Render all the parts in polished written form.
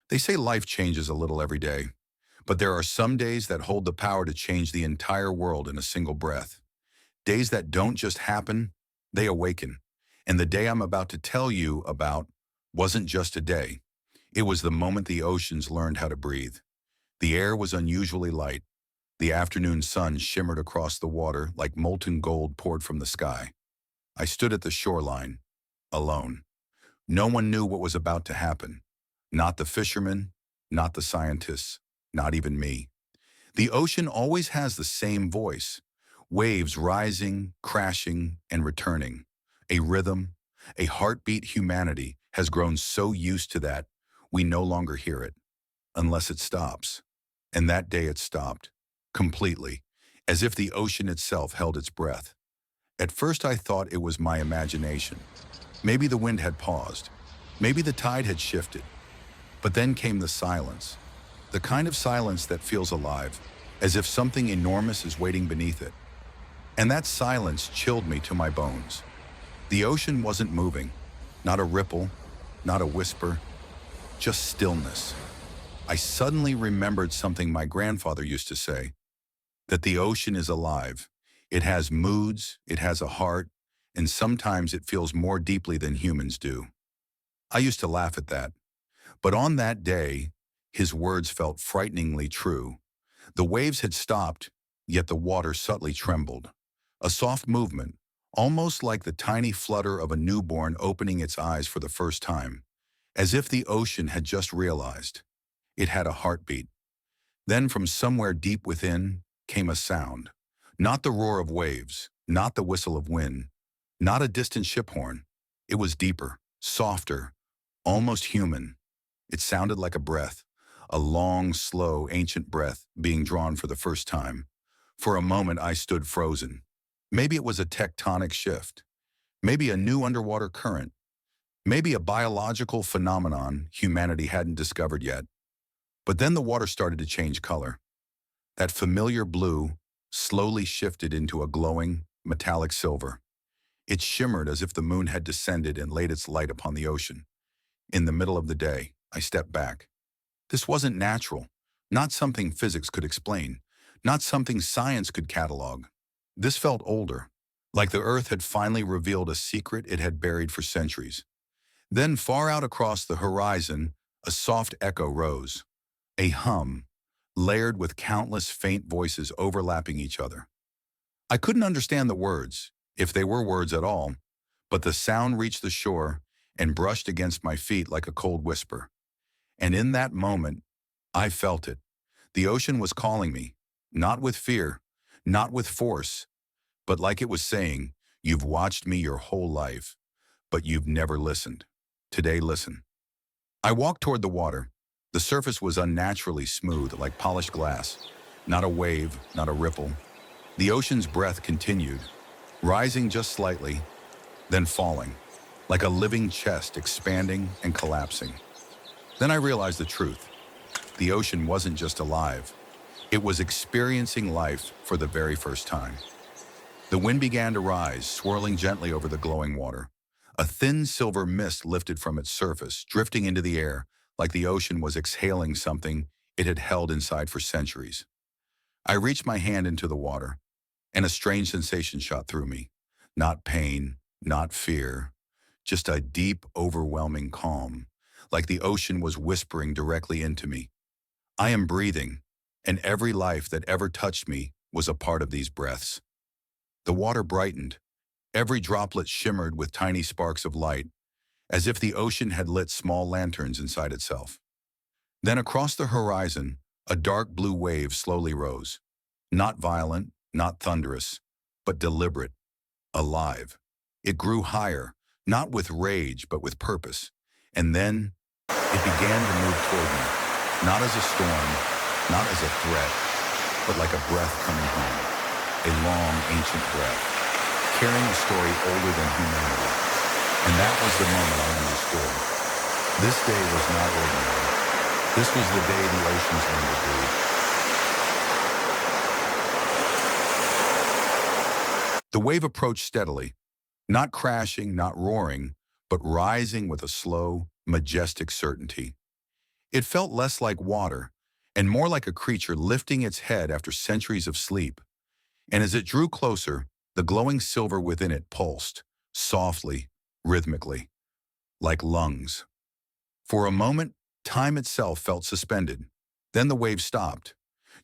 They say life changes a little every day, but there are some days that hold the power to change the entire world in a single breath. Days that don't just happen, they awaken. And the day I'm about to tell you about wasn't just a day. It was the moment the oceans learned how to breathe. The air was unusually light. The afternoon sun shimmered across the water like molten gold poured from the sky. I stood at the shoreline, alone. No one knew what was about to happen. Not the fishermen, not the scientists, not even me. The ocean always has the same voice. Waves rising, crashing, and returning. A rhythm, a heartbeat. Humanity has grown so used to that, we no longer hear it, unless it stops. And that day it stopped, completely, as if the ocean itself held its breath. At first I thought it was my imagination. Maybe the wind had paused. Maybe the tide had shifted. But then came the silence. The kind of silence that feels alive, as if something enormous is waiting beneath it. And that silence chilled me to my bones. The ocean wasn't moving. Not a ripple, not a whisper, just stillness. I suddenly remembered something my grandfather used to say, that the ocean is alive. It has moods, it has a heart, and sometimes it feels more deeply than humans do. I used to laugh at that. But on that day, his words felt frighteningly true. The waves had stopped, yet the water subtly trembled. A soft movement, almost like the tiny flutter of a newborn opening its eyes for the first time, as if the ocean had just realized. It had a heartbeat. Then from somewhere deep within came a sound. Not the roar of waves, not the whistle of wind, not a distant ship horn. It was deeper, softer, almost human. It sounded like a breath, a long, slow, ancient breath being drawn for the first time. For a moment I stood frozen. Maybe it was a tectonic shift. Maybe a new underwater current. Maybe a biological phenomenon humanity hadn't discovered yet. But then the water started to change color. That familiar blue slowly shifted into a glowing, metallic silver. It shimmered as if the moon had descended and laid its light upon the ocean. In the middle of the day, I stepped back. This wasn't natural, not something physics could explain, not something science could catalog. This felt older, like the Earth had finally revealed a secret it had buried for centuries. Then far out across the horizon, a soft echo rose, a hum, layered with countless faint voices overlapping each other. I couldn't understand the words, if they were words at all, but the sound reached the shore and brushed against my feet like a cold whisper. And in that moment, I felt it. The ocean was calling me, not with fear, not with force, but like it was saying, "You've watched me your whole life, but you've never listened. Today, listen." I walked toward the water. The surface was unnaturally smooth, like polished glass. Not a wave, not a ripple. The ocean's breath continued, rising just slightly, then falling, like a living chest expanding and collapsing. Then I realized the truth. The ocean wasn't just alive. It was experiencing life for the very first time. The wind began to rise, swirling gently over the glowing water. A thin silver mist lifted from its surface, drifting into the air, like the ocean was exhaling something it had held inside for centuries. I reached my hand into the water, and a strange sensation shot through me. Not pain, not fear, just a deep, overwhelming calm, like the ocean was whispering directly into me. I am breathing, and every life that ever touched me was a part of these breaths. The water brightened. Every droplet shimmered with tiny sparks of light, as if the ocean had lit small lanterns inside itself. Then across the horizon, a dark blue wave slowly rose. Not violent, not thunderous, but deliberate, alive. It grew higher, not with rage, but with purpose. And then it began to move toward me, not as a storm, not as a threat, but like a breath coming home. A long, ancient breath, carrying a story older than humanity. And that was the moment I understood. This day was not ordinary. This was the day the oceans learned to breathe. The wave approached steadily, not crashing, not roaring, but rising with a slow, majestic certainty. It felt less like water and more like a creature lifting its head after centuries of sleep. And as it drew closer, the glowing silver within it pulsed, softly, rhythmically, like lungs. For a moment, time itself felt suspended. Then the wave stopped,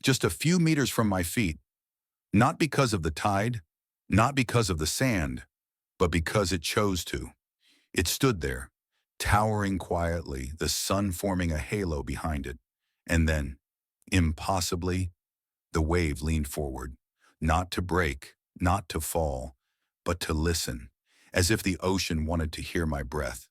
just a few meters from my feet, not because of the tide, not because of the sand, but because it chose to. It stood there, towering quietly, the sun forming a halo behind it. And then, impossibly, the wave leaned forward, not to break, not to fall, but to listen, as if the ocean wanted to hear my breath.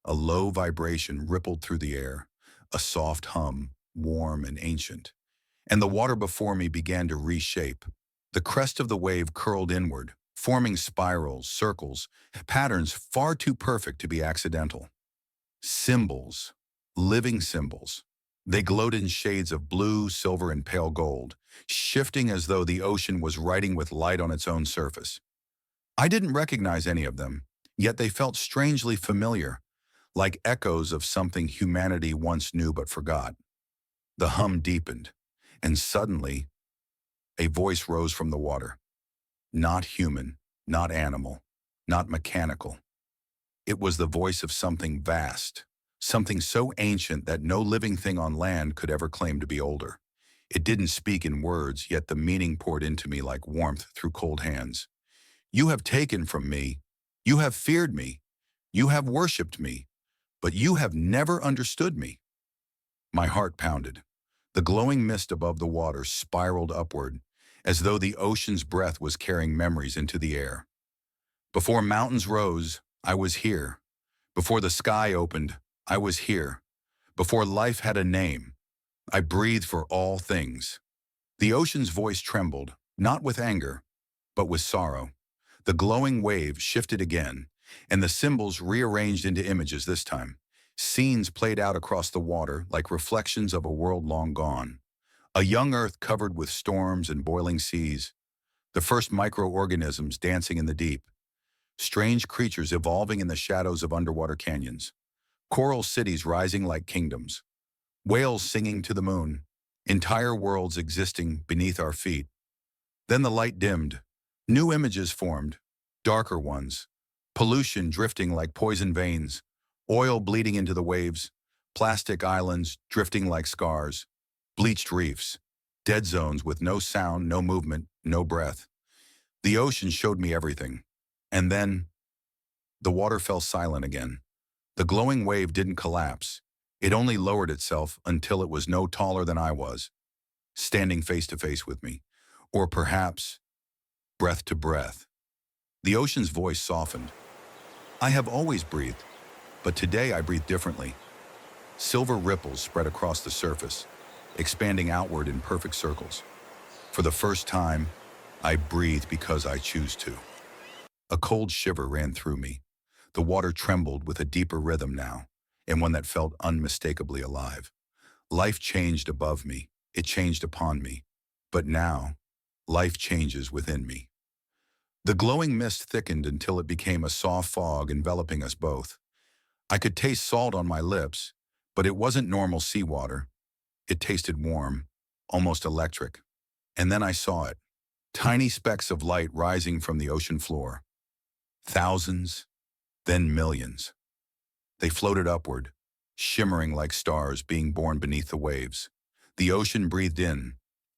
A low vibration rippled through the air, a soft hum, warm and ancient. And the water before me began to reshape. The crest of the wave curled inward, forming spirals, circles, patterns far too perfect to be accidental. Symbols, living symbols. They glowed in shades of blue, silver, and pale gold, shifting as though the ocean was writing with light on its own surface. I didn't recognize any of them, yet they felt strangely familiar, like echoes of something humanity once knew but forgot. The hum deepened, and suddenly, a voice rose from the water. Not human, not animal, not mechanical. It was the voice of something vast, something so ancient that no living thing on land could ever claim to be older. It didn't speak in words, yet the meaning poured into me like warmth through cold hands. You have taken from me, you have feared me, you have worshipped me, but you have never understood me. My heart pounded. The glowing mist above the water spiraled upward, as though the ocean's breath was carrying memories into the air. Before mountains rose, I was here. Before the sky opened, I was here. Before life had a name, I breathed for all things. The ocean's voice trembled, not with anger, but with sorrow. The glowing wave shifted again, and the symbols rearranged into images this time. Scenes played out across the water like reflections of a world long gone. A young earth covered with storms and boiling seas, the first microorganisms dancing in the deep, strange creatures evolving in the shadows of underwater canyons, coral cities rising like kingdoms, whales singing to the moon, entire worlds existing beneath our feet. Then the light dimmed, new images formed, darker ones, pollution drifting like poison veins, oil bleeding into the waves, plastic islands drifting like scars, bleached reefs, dead zones with no sound, no movement, no breath. The ocean showed me everything. And then, the water fell silent again. The glowing wave didn't collapse. It only lowered itself until it was no taller than I was, standing face to face with me. Or perhaps, breath to breath. The ocean's voice softened. I have always breathed, but today I breathe differently. Silver ripples spread across the surface, expanding outward in perfect circles. For the first time, I breathe because I choose to. A cold shiver ran through me. The water trembled with a deeper rhythm now, and one that felt unmistakably alive. Life changed above me. It changed upon me. But now, life changes within me. The glowing mist thickened until it became a soft fog enveloping us both. I could taste salt on my lips, but it wasn't normal seawater. It tasted warm, almost electric. And then I saw it. Tiny specks of light rising from the ocean floor. Thousands, then millions. They floated upward, shimmering like stars being born beneath the waves. The ocean breathed in,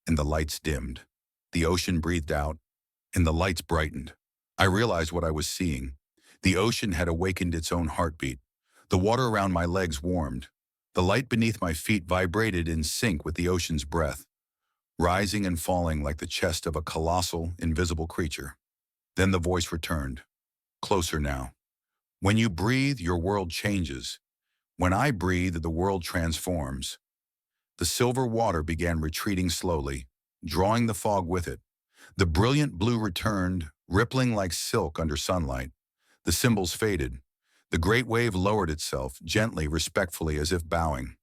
and the lights dimmed. The ocean breathed out, and the lights brightened. I realized what I was seeing. The ocean had awakened its own heartbeat. The water around my legs warmed. The light beneath my feet vibrated in sync with the ocean's breath, rising and falling like the chest of a colossal, invisible creature. Then the voice returned, closer now. When you breathe, your world changes. When I breathe, the world transforms. The silver water began retreating slowly, drawing the fog with it. The brilliant blue returned, rippling like silk under sunlight. The symbols faded. The great wave lowered itself, gently, respectfully, as if bowing.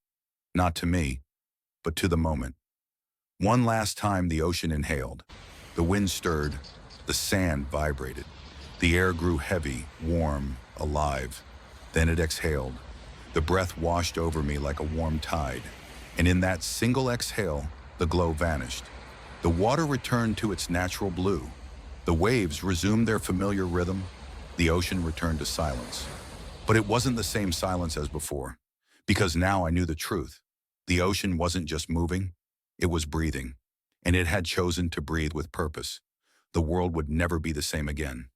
Not to me, but to the moment. One last time the ocean inhaled. The wind stirred. The sand vibrated. The air grew heavy, warm, alive. Then it exhaled. The breath washed over me like a warm tide, and in that single exhale, the glow vanished. The water returned to its natural blue. The waves resumed their familiar rhythm. The ocean returned to silence. But it wasn't the same silence as before, because now I knew the truth. The ocean wasn't just moving, it was breathing, and it had chosen to breathe with purpose. The world would never be the same again.